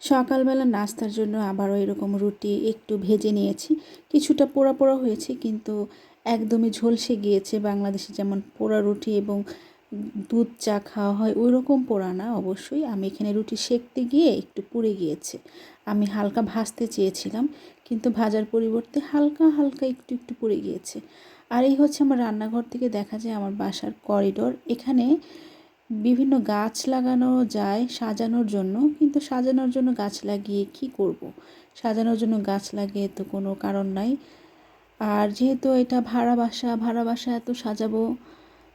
সকালবেলা নাস্তার জন্য আবারও এরকম রুটি একটু ভেজে নিয়েছি। কিছুটা পোড়া পোড়া হয়েছে, কিন্তু একদমই ঝলসে গিয়েছে। বাংলাদেশে যেমন পোড়া রুটি এবং দুধ চা খাওয়া হয় ওই রকম পোড়া না অবশ্যই। আমি এখানে রুটি সেঁকতে গিয়ে একটু পুড়ে গিয়েছে। আমি হালকা ভাজতে চেয়েছিলাম, কিন্তু ভাজার পরিবর্তে হালকা হালকা একটু একটু পুড়ে গিয়েছে। আর এই হচ্ছে আমার রান্নাঘর থেকে দেখা যায় আমার বাসার করিডোর। এখানে বিভিন্ন গাছ লাগানো যায় সাজানোর জন্য, কিন্তু সাজানোর জন্য গাছ লাগিয়ে কি করব? সাজানোর জন্য গাছ লাগিয়ে তো কোনো কারণ নাই। আর যেহেতু এটা ভাড়া বাসা এত সাজাবো,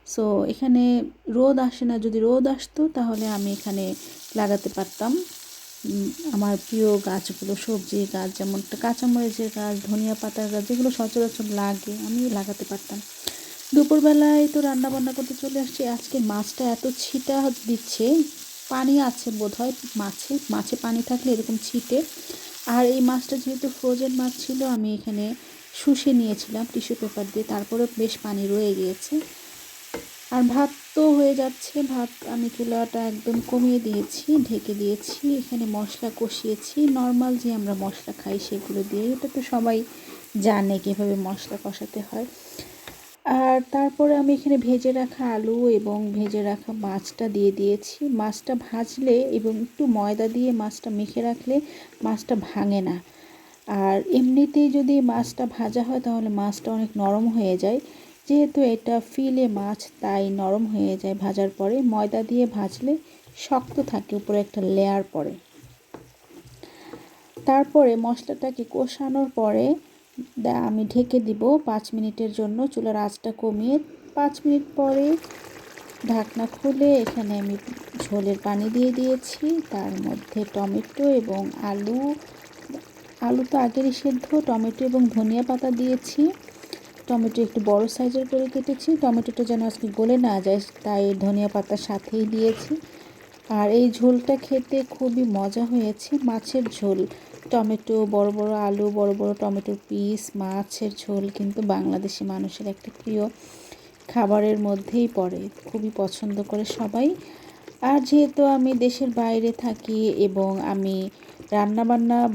সো এখানে রোদ আসে না। যদি রোদ আসতো তাহলে আমি এখানে লাগাতে পারতাম আমার প্রিয় গাছগুলো, সবজির গাছ, যেমন কাঁচামরিচের গাছ, ধনিয়া পাতার গাছ, যেগুলো সচরাচর লাগে আমি লাগাতে পারতাম। দুপুরবেলায় তো রান্না বান্না করতে চলে আসছি। আজকে মাছটা এত ছিটা দিচ্ছে, পানি আছে বোধহয় মাছে পানি থাকলে এরকম ছিটে। আর এই মাছটা যেহেতু ফ্রোজেন মাছ ছিল, আমি এখানে শুষে নিয়েছিলাম টিস্যু পেপার দিয়ে, তারপরে বেশ পানি রয়ে গিয়েছে। আর ভাত তো হয়ে যাচ্ছে। ভাত আমি চুলাটা একদম কমিয়ে দিয়েছি, ঢেকে দিয়েছি। এখানে মশলা কষিয়েছি, নর্মাল যে আমরা মশলা খাই সেগুলো দিয়ে। এটা তো সবাই জানে কীভাবে মশলা কষাতে হয়। আর তারপরে আমি এখানে ভেজে রাখা আলু এবং ভেজে রাখা মাছটা দিয়ে দিয়েছি। মাছটা ভাজলে এবং একটু ময়দা দিয়ে মাছটা মেখে রাখলে মাছটা ভাঙে না। আর এমনিতেই যদি মাছটা ভাজা হয় তাহলে মাছটা অনেক নরম হয়ে যায়। যেহেতু এটা ফিলে মাছ, তাই নরম হয়ে যায় ভাজার পরে। ময়দা দিয়ে ভাজলে শক্ত থাকে, উপরে একটা লেয়ার পড়ে। তারপরে মশলাটাকে কষানোর পরে আমি ঢেকে দিব 5 মিনিটের জন্য। চুলার আঁচটা কমিয়ে 5 মিনিট পরে ঢাকনা খুলে এখানে আমি ঝোলের পানি দিয়ে দিয়েছি। তার মধ্যে টমেটো এবং আলু তো আগেরই সেদ্ধ, টমেটো এবং ধনিয়া পাতা দিয়েছি। টমেটো একটু বড় সাইজের করে কেটেছি। টমেটোটা যেন আজকে গলে না যায়, তাই ধনিয়া পাতার সাথেই দিয়েছি। আর এই ঝোলটা খেতে খুবই মজা হয়েছে। মাছের ঝোল, টমেটো, বড় বড় আলু, বড় বড় টমেটোর পিস, মাছের ঝোল কিন্তু বাংলাদেশি মানুষের একটা প্রিয় খাবারের মধ্যেই পড়ে, খুবই পছন্দ করে সবাই। আর যেহেতু আমি দেশের বাইরে থাকি এবং আমি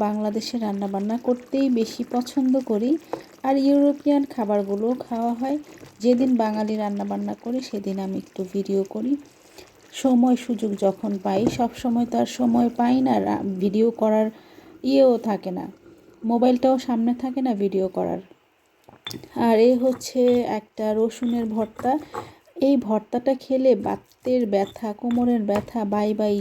বাংলাদেশের রান্নাবান্না করতেই বেশি পছন্দ করি। আর ইউরোপিয়ান খাবারগুলো খাওয়া হয়। যেদিন বাঙালি রান্নাবান্না করি সেদিন আমি একটু ভিডিও করি, সময় সুযোগ যখন পাই। সব সময় তো আর সময় পাই না, ভিডিও করার ইয়েও থাকে না, মোবাইলটাও সামনে থাকে না ভিডিও করার। আর এই হচ্ছে একটা রসুনের ভর্তা। এই ভর্তাটা খেলে বাতের ব্যথা, কোমরের ব্যথা বাই বাই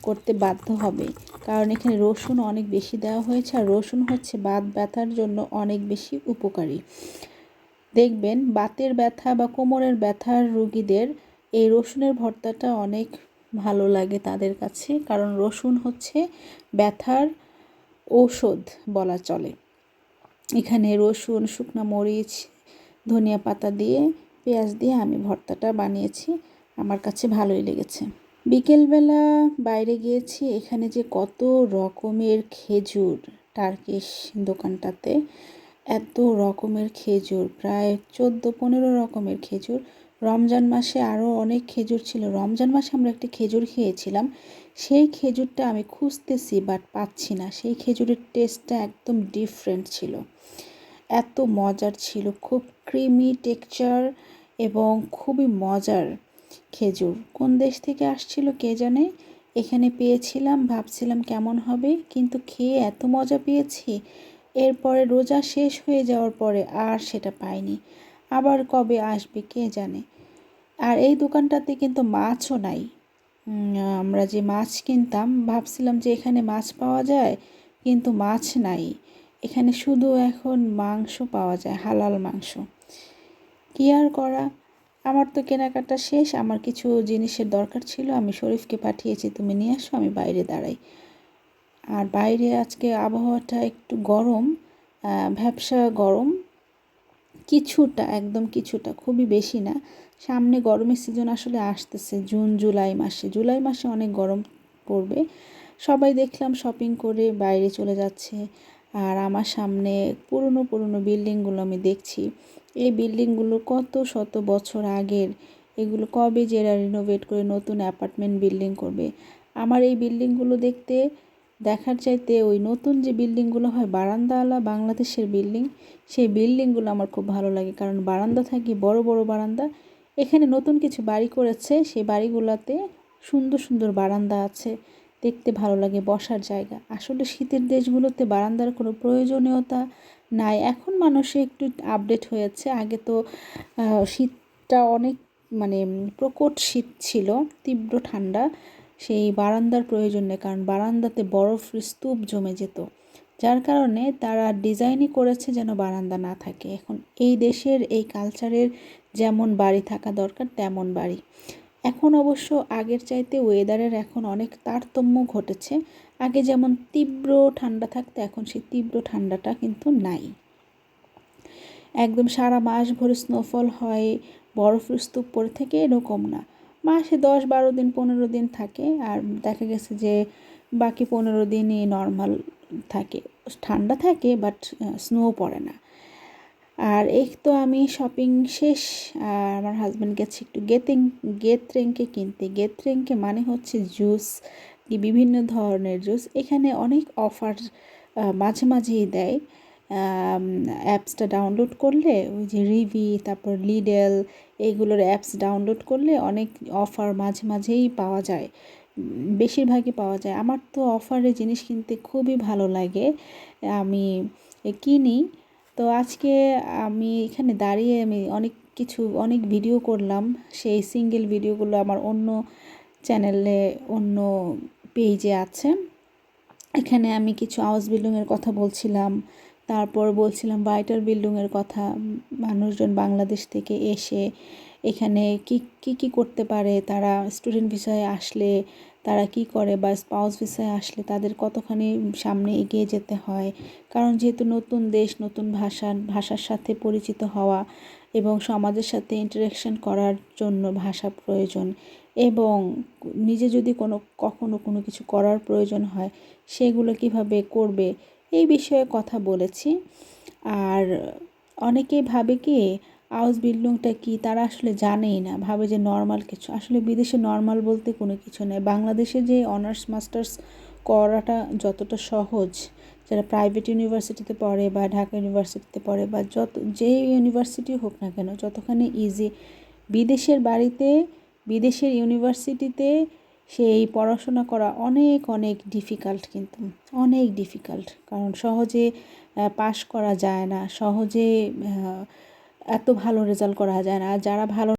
করতে বাধ্য হবে, কারণ এখানে রসুন অনেক বেশি দেওয়া হয়েছে। আর রসুন হচ্ছে বাত ব্যথার জন্য অনেক বেশি উপকারী। দেখবেন বাতের ব্যথা বা কোমরের ব্যথার রোগীদের এই রসুনের ভর্তাটা অনেক ভালো লাগে তাদের কাছে, কারণ রসুন হচ্ছে ব্যথার ঔষধ বলা চলে। এখানে রসুন, শুকনো মরিচ, ধনিয়া পাতা দিয়ে, পেঁয়াজ দিয়ে আমি ভর্তাটা বানিয়েছি। আমার কাছে ভালোই লেগেছে। বিকেলবেলা বাইরে গিয়েছি, এখানে যে কত রকমের খেজুর, টার্কিশ দোকানটাতে এত রকমের খেজুর, প্রায় 14-15 রকমের খেজুর। রমজান মাসে আরও অনেক খেজুর ছিল। রমজান মাসে আমরা একটা খেজুর খেয়েছিলাম, সেই খেজুরটা আমি খুঁজতেছি বাট পাচ্ছি না। সেই খেজুরের টেস্টটা একদম ডিফারেন্ট ছিল, এত মজার ছিল, খুব ক্রিমি টেক্সচার এবং খুবই মজার খেজুর। কোন দেশ থেকে আসছিল কে জানে। এখানে পেয়েছিলাম, ভাবছিলাম কেমন হবে, কিন্তু খেয়ে এত মজা পেয়েছি। এরপরে রোজা শেষ হয়ে যাওয়ার পরে আর সেটা পাইনি, আবার কবে আসবে কে জানে। আর এই দোকানটাতে কিন্তু মাছও নাই। আমরা যে মাছ কিনতাম ভাবছিলাম যে এখানে মাছ পাওয়া যায়, কিন্তু মাছ নাই এখানে, শুধু এখন মাংস পাওয়া যায়, হালাল মাংস। কী আর করা, আমার তো কেনাকাটা শেষ। আমার কিছু জিনিসের দরকার ছিল, আমি শরীফকে পাঠিয়েছি তুমি নিয়ে আসো, আমি বাইরে দাঁড়াই। আর বাইরে আজকে আবহাওয়াটা একটু গরম, ভ্যাপসা গরম, কিছুটা, একদম কিছুটা, খুবই বেশি না। সামনে গরমের সিজন আসলে আসতেছে, জুলাই মাসে অনেক গরম পড়বে। সবাই দেখলাম শপিং করে বাইরে চলে যাচ্ছে। আর আমার সামনে পুরনো পুরনো বিল্ডিংগুলো আমি দেখছি। এই বিল্ডিংগুলো কত শত বছর আগের, এগুলো কবে যে এরা রিনোভেট করে নতুন অ্যাপার্টমেন্ট বিল্ডিং করবে। আমার এই বিল্ডিংগুলো দেখতে দেখার চাইতে ওই নতুন যে বিল্ডিংগুলো হয় বারান্দাওয়ালা বাংলাদেশের বিল্ডিং, সেই বিল্ডিংগুলো আমার খুব ভালো লাগে, কারণ বারান্দা থাকে, বড় বড় বারান্দা। এখানে নতুন কিছু বাড়ি করেছে, সেই বাড়িগুলোতে সুন্দর সুন্দর বারান্দা আছে, দেখতে ভালো লাগে, বসার জায়গা। আসলে শীতের দেশগুলোতে বারান্দার কোনো প্রয়োজনীয়তা নাই। এখন মানুষে একটু আপডেট হয়েছে, আগে তো শীতটা অনেক মানে প্রকট শীত ছিল, তীব্র ঠান্ডা, সেই বারান্দার প্রয়োজন নেই, কারণ বারান্দাতে বরফ স্তূপ জমে যেত, যার কারণে তারা ডিজাইনই করেছে যেন বারান্দা না থাকে। এখন এই দেশের এই কালচারের যেমন বাড়ি থাকা দরকার তেমন বাড়ি। এখন অবশ্য আগের চাইতে ওয়েদারের এখন অনেক তারতম্য ঘটেছে। আগে যেমন তীব্র ঠান্ডা থাকতো, এখন সেই তীব্র ঠান্ডাটা কিন্তু নাই। একদম সারা মাস ভরে স্নোফল হয়, বরফের স্তূপ পড়ে থেকে, এরকম না। মাসে 10-12 দিন 15 দিন থাকে, আর দেখা গেছে যে বাকি 15 দিনই নর্মাল থাকে, ঠান্ডা থাকে, বাট স্নো পড়ে না। আর এই তো আমি শপিং শেষ, আর আমার হাজব্যান্ড গেছে একটু গেত্রেংকে কিনতে। গেত্রেংকে মানে হচ্ছে জুস, বিভিন্ন ধরনের জুস। এখানে অনেক অফার মাঝে মাঝেই দেয়। অ্যাপসটা ডাউনলোড করলে, ওই যে রিভি, তারপর লিডেল, এইগুলোর অ্যাপস ডাউনলোড করলে অনেক অফার মাঝে মাঝেই পাওয়া যায়, বেশিরভাগই পাওয়া যায়। আমার তো অফারে জিনিস কিনতে খুবই ভালো লাগে, আমি কিনি। তো আজকে আমি এখানে দাঁড়িয়ে আমি অনেক ভিডিও করলাম, সেই সিঙ্গেল ভিডিওগুলো আমার অন্য চ্যানেলে, অন্য পেজে আছে। এখানে আমি কিছু হাউস বিল্ডিংয়ের কথা বলছিলাম, তারপর বলছিলাম ভাইটাল বিল্ডিংয়ের কথা, মানুষজন বাংলাদেশ থেকে এসে এখানে কি করতে পারে, তারা স্টুডেন্ট ভিসায় আসলে তারা কি করে, বা স্পাউস ভিসায় আসলে তাদের কতখানি সামনে এগিয়ে যেতে হয়। কারণ যেহেতু নতুন দেশ, নতুন ভাষার সাথে পরিচিত হওয়া এবং সমাজের সাথে ইন্টারেকশন করার জন্য ভাষা প্রয়োজন, এবং নিজে যদি কখনো কোনো কিছু করার প্রয়োজন হয় সেগুলো কিভাবে করবে, এই বিষয়ে কথা বলেছি। আর অনেকেই ভাবে কি হাউস বিল্ডিংটা কি, তারা আসলে জানেই না, ভাবে যে নর্মাল কিছু। আসলে বিদেশে নর্মাল বলতে কোনো কিছু নেই। বাংলাদেশে যে অনার্স মাস্টার্স করাটা যতটা সহজ, যারা প্রাইভেট ইউনিভার্সিটিতে পড়ে বা ঢাকা ইউনিভার্সিটিতে পড়ে বা যেই ইউনিভার্সিটি হোক না কেন, যতখানি ইজি, বিদেশের ইউনিভার্সিটিতে সেই পড়াশোনা করা অনেক অনেক ডিফিকাল্ট, কিন্তু অনেক ডিফিকাল্ট। কারণ সহজে পাশ করা যায় না, সহজে এত ভালো রেজাল্ট করা যায় না। আর যারা ভালো